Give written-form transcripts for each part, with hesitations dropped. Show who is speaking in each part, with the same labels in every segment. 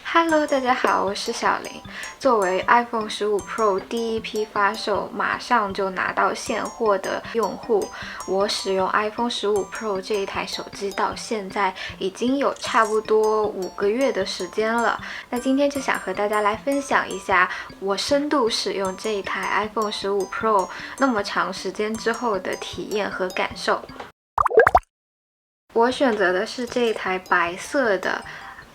Speaker 1: Hello，大家好，我是小林。作为 iPhone 15 Pro 第一批发售，马上就拿到现货的用户，我使用 iPhone 15 Pro 这一台手机到现在已经有差不多5个月的时间了。那今天就想和大家来分享一下我深度使用这一台 iPhone 15 Pro 那么长时间之后的体验和感受。我选择的是这一台白色的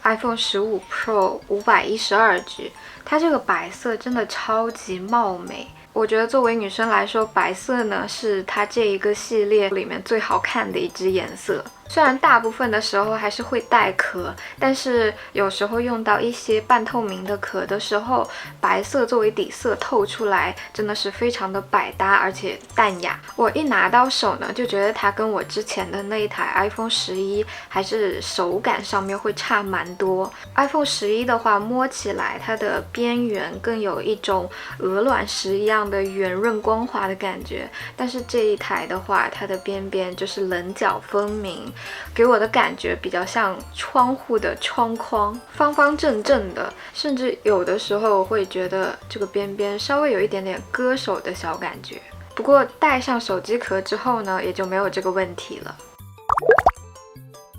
Speaker 1: iPhone 15 Pro 512G， 它这个白色真的超级貌美。我觉得作为女生来说，白色呢是它这一个系列里面最好看的一支颜色。虽然大部分的时候还是会带壳，但是有时候用到一些半透明的壳的时候，白色作为底色透出来，真的是非常的百搭，而且淡雅。我一拿到手呢，就觉得它跟我之前的那一台 iPhone 11还是手感上面会差蛮多。iPhone 11的话，摸起来它的边缘更有一种鹅卵石一样的圆润光滑的感觉，但是这一台的话，它的边边就是棱角分明。给我的感觉比较像窗户的窗框，方方正正的，甚至有的时候会觉得这个边边稍微有一点点割手的小感觉。不过戴上手机壳之后呢，也就没有这个问题了。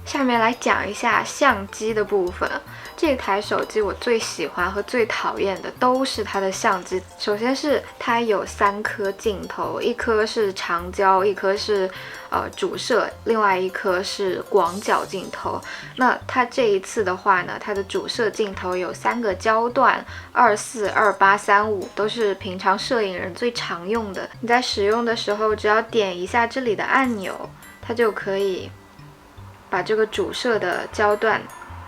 Speaker 1: 下面来讲一下相机的部分。这台手机我最喜欢和最讨厌的都是它的相机。首先是它有3颗镜头，一颗是长焦，一颗是主摄，另外一颗是广角镜头。那它这一次的话呢，它的主摄镜头有3个焦段，24、28、35，都是平常摄影人最常用的。你在使用的时候，只要点一下这里的按钮，它就可以把这个主摄的焦段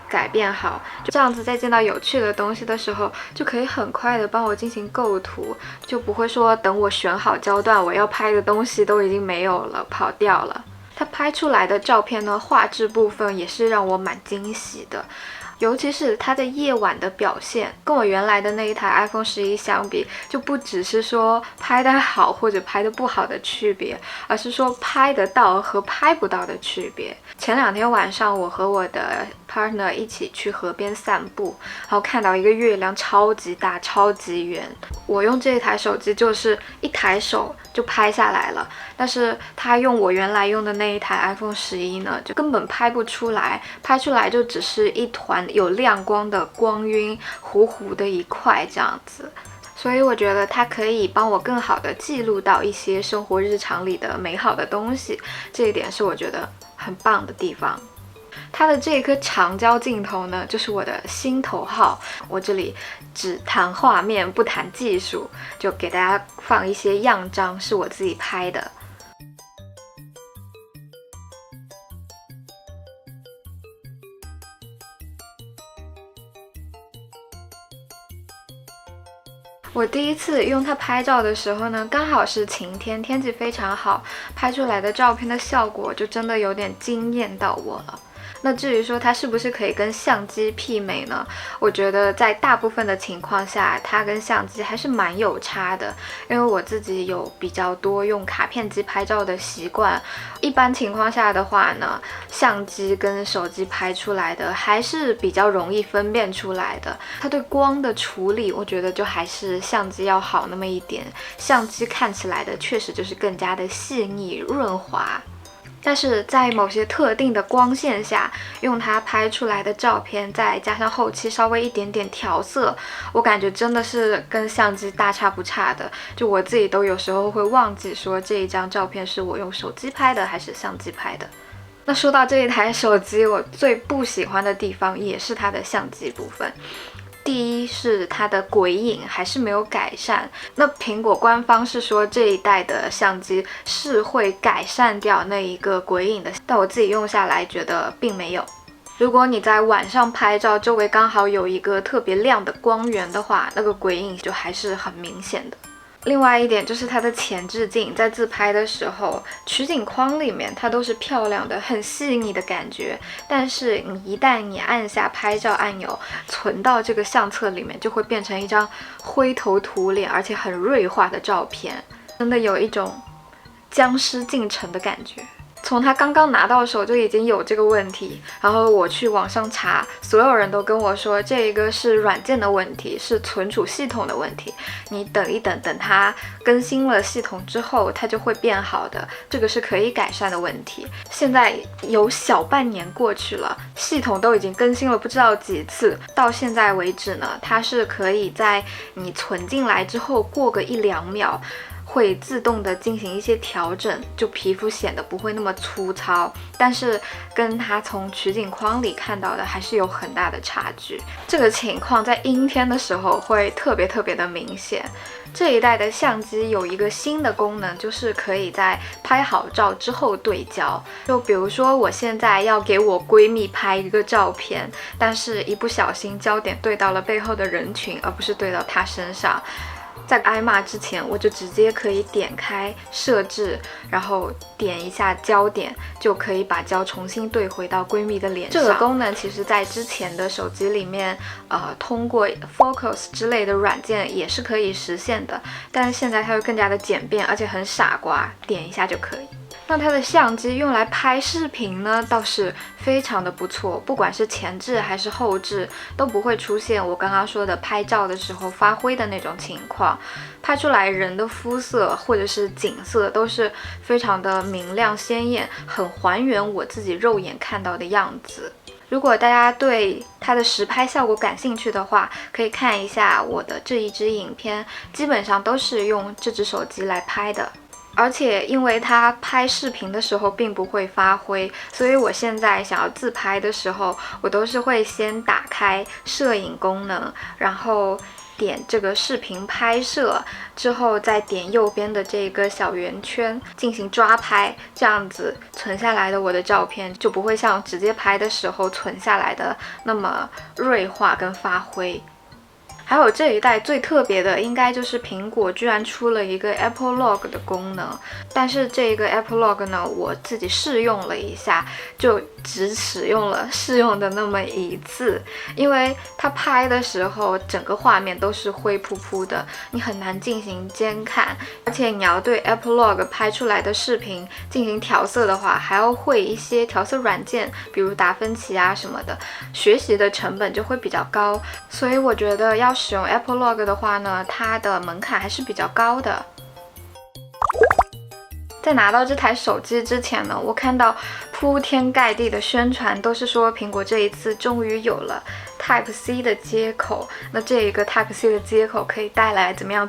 Speaker 1: 改变好，就这样子在见到有趣的东西的时候，就可以很快的帮我进行构图，就不会说等我选好焦段，我要拍的东西都已经没有了，跑掉了。它拍出来的照片呢，画质部分也是让我蛮惊喜的。尤其是它的夜晚的表现，跟我原来的那一台 iPhone 11相比，就不只是说拍得好或者拍得不好的区别，而是说拍得到和拍不到的区别。前2天晚上，我和我的 partner 一起去河边散步，然后看到一个月亮超级大、超级圆。我用这台手机就是一抬手就拍下来了，但是他用我原来用的那一台 iPhone 11呢，就根本拍不出来，拍出来就只是一团有亮光的光晕，糊糊的一块这样子。所以我觉得它可以帮我更好的记录到一些生活日常里的美好的东西，这一点是我觉得很棒的地方。它的这一颗长焦镜头呢，就是我的心头好。我这里只谈画面不谈技术，就给大家放一些样张，是我自己拍的。我第一次用它拍照的时候呢，刚好是晴天，天气非常好，拍出来的照片的效果就真的有点惊艳到我了。那至于说它是不是可以跟相机媲美呢？我觉得在大部分的情况下，它跟相机还是蛮有差的。因为我自己有比较多用卡片机拍照的习惯，一般情况下的话呢，相机跟手机拍出来的还是比较容易分辨出来的。它对光的处理，我觉得就还是相机要好那么一点。相机看起来的确实就是更加的细腻润滑。但是在某些特定的光线下，用它拍出来的照片，再加上后期稍微一点点调色，我感觉真的是跟相机大差不差的。就我自己都有时候会忘记说这一张照片是我用手机拍的还是相机拍的。那说到这一台手机，我最不喜欢的地方也是它的相机部分。第一是它的鬼影还是没有改善，那苹果官方是说这一代的相机是会改善掉那一个鬼影的，但我自己用下来觉得并没有。如果你在晚上拍照，周围刚好有一个特别亮的光源的话，那个鬼影就还是很明显的。另外一点就是它的前置镜，在自拍的时候，取景框里面它都是漂亮的、很细腻的感觉，但是一旦你按下拍照按钮，存到这个相册里面，就会变成一张灰头土脸而且很锐化的照片，真的有一种僵尸进城的感觉。从它刚刚拿到手就已经有这个问题，然后我去网上查，所有人都跟我说这个是软件的问题，是存储系统的问题，你等一等，等它更新了系统之后它就会变好的，这个是可以改善的问题。现在有小半年过去了，系统都已经更新了不知道几次，到现在为止呢，它是可以在你存进来之后过个1-2秒会自动的进行一些调整，就皮肤显得不会那么粗糙，但是跟它从取景框里看到的还是有很大的差距。这个情况在阴天的时候会特别的明显。这一代的相机有一个新的功能，就是可以在拍好照之后对焦。就比如说我现在要给我闺蜜拍一个照片，但是一不小心焦点对到了背后的人群，而不是对到她身上。在挨骂之前，我就直接可以点开设置，然后点一下焦点，就可以把焦重新对回到闺蜜的脸上。这个功能其实在之前的手机里面，通过 Focus 之类的软件也是可以实现的，但是现在它会更加的简便，而且很傻瓜，点一下就可以。那它的相机用来拍视频呢，倒是非常的不错，不管是前置还是后置，都不会出现我刚刚说的拍照的时候发灰的那种情况，拍出来人的肤色或者是景色都是非常的明亮鲜艳，很还原我自己肉眼看到的样子。如果大家对它的实拍效果感兴趣的话，可以看一下我的这一支影片，基本上都是用这只手机来拍的。而且因为它拍视频的时候并不会发灰，所以我现在想要自拍的时候，我都是会先打开摄影功能，然后点这个视频拍摄，之后再点右边的这个小圆圈进行抓拍，这样子存下来的我的照片就不会像直接拍的时候存下来的那么锐化跟发灰。还有这一代最特别的应该就是苹果居然出了一个 Apple Log 的功能，但是这个 Apple Log 呢，我自己试用了一下，就只使用了试用的那么一次，因为它拍的时候整个画面都是灰扑扑的，你很难进行监看，而且你要对 Apple Log 拍出来的视频进行调色的话，还要会一些调色软件，比如达芬奇啊什么的，学习的成本就会比较高，所以我觉得要使用 Apple Log 的话呢，它的门槛还是比较高的。在拿到这台手机之前呢，我看到铺天盖地的宣传都是说苹果这一次终于有了 Type-C 的接口，那这一个 Type-C 的接口可以带来怎么样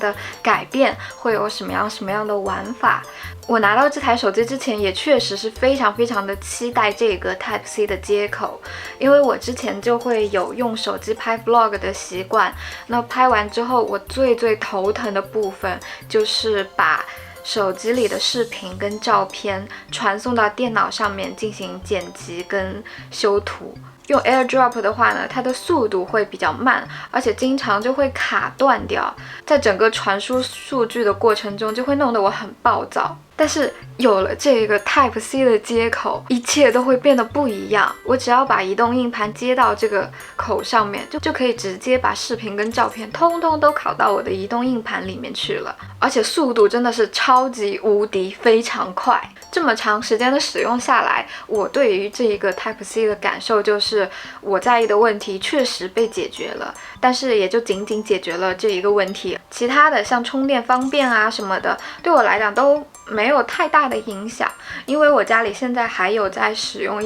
Speaker 1: 的改变，会有什么样的玩法。我拿到这台手机之前也确实是非常的期待这个 Type-C 的接口，因为我之前就会有用手机拍 vlog 的习惯，那拍完之后我最头疼的部分就是把手机里的视频跟照片传送到电脑上面进行剪辑跟修图。用 AirDrop 的话呢，它的速度会比较慢，而且经常就会卡断掉，在整个传输数据的过程中就会弄得我很暴躁。但是有了这个 Type-C 的接口，一切都会变得不一样。我只要把移动硬盘接到这个口上面，就可以直接把视频跟照片通通都拷到我的移动硬盘里面去了，而且速度真的是超级无敌非常快。这么长时间的使用下来，我对于这一个 Type-C 的感受就是我在意的问题确实被解决了，但是也就仅解决了这一个问题，其他的像充电方便啊什么的，对我来讲都没有太大的影响，因为我家里现在还有在使用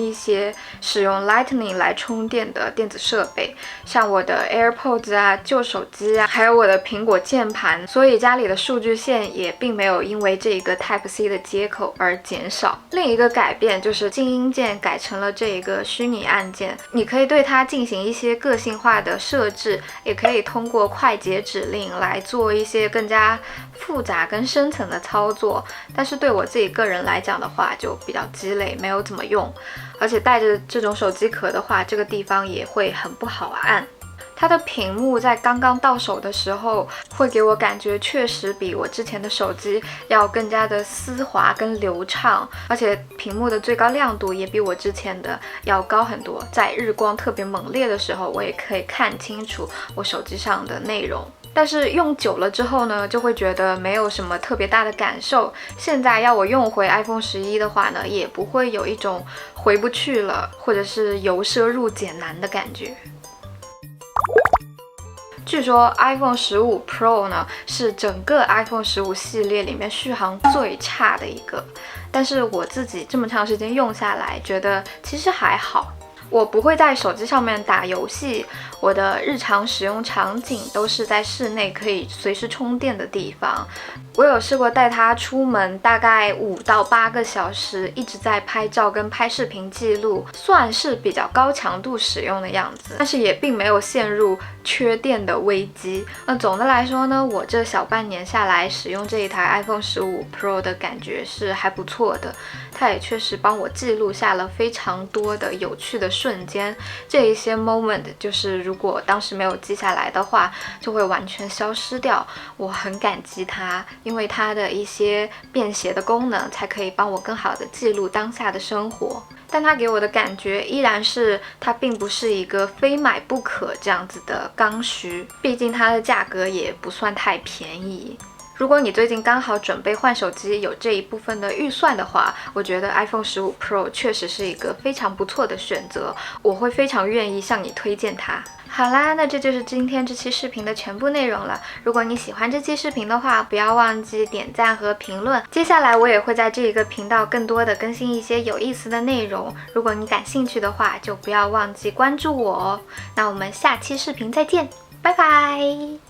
Speaker 1: Lightning 来充电的电子设备，像我的 AirPods 啊、旧手机啊，还有我的苹果键盘，所以家里的数据线也并没有因为这个 Type-C 的接口而减少。另一个改变就是静音键改成了这个虚拟按键，你可以对它进行一些个性化的设置，也可以通过快捷指令来做一些更加复杂跟深层的操作，但是对我自己个人来讲的话就比较鸡肋，没有怎么用，而且带着这种手机壳的话，这个地方也会很不好按。它的屏幕在刚刚到手的时候，会给我感觉确实比我之前的手机要更加的丝滑跟流畅，而且屏幕的最高亮度也比我之前的要高很多。在日光特别猛烈的时候，我也可以看清楚我手机上的内容。但是用久了之后呢，就会觉得没有什么特别大的感受。现在要我用回 iPhone 11的话呢，也不会有一种回不去了，或者是由奢入俭难的感觉。据说 iPhone 15 Pro 呢是整个 iPhone 15系列里面续航最差的一个，但是我自己这么长时间用下来，觉得其实还好。我不会在手机上面打游戏，我的日常使用场景都是在室内可以随时充电的地方。我有试过带它出门，大概5到8个小时，一直在拍照跟拍视频记录，算是比较高强度使用的样子，但是也并没有陷入缺电的危机。总的来说呢，我这小半年下来使用这一台 iPhone 15 Pro 的感觉是还不错的，它也确实帮我记录下了非常多的有趣的瞬间。这一些 moment 就是如果当时没有记下来的话，就会完全消失掉。我很感激它，因为它的一些便携的功能才可以帮我更好的记录当下的生活。但它给我的感觉依然是它并不是一个非买不可这样子的刚需，毕竟它的价格也不算太便宜。如果你最近刚好准备换手机，有这一部分的预算的话，我觉得 iPhone 15 Pro 确实是一个非常不错的选择，我会非常愿意向你推荐它。好啦，那这就是今天这期视频的全部内容了。如果你喜欢这期视频的话，不要忘记点赞和评论。接下来我也会在这个频道更多的更新一些有意思的内容，如果你感兴趣的话，就不要忘记关注我哦。那我们下期视频再见，拜拜。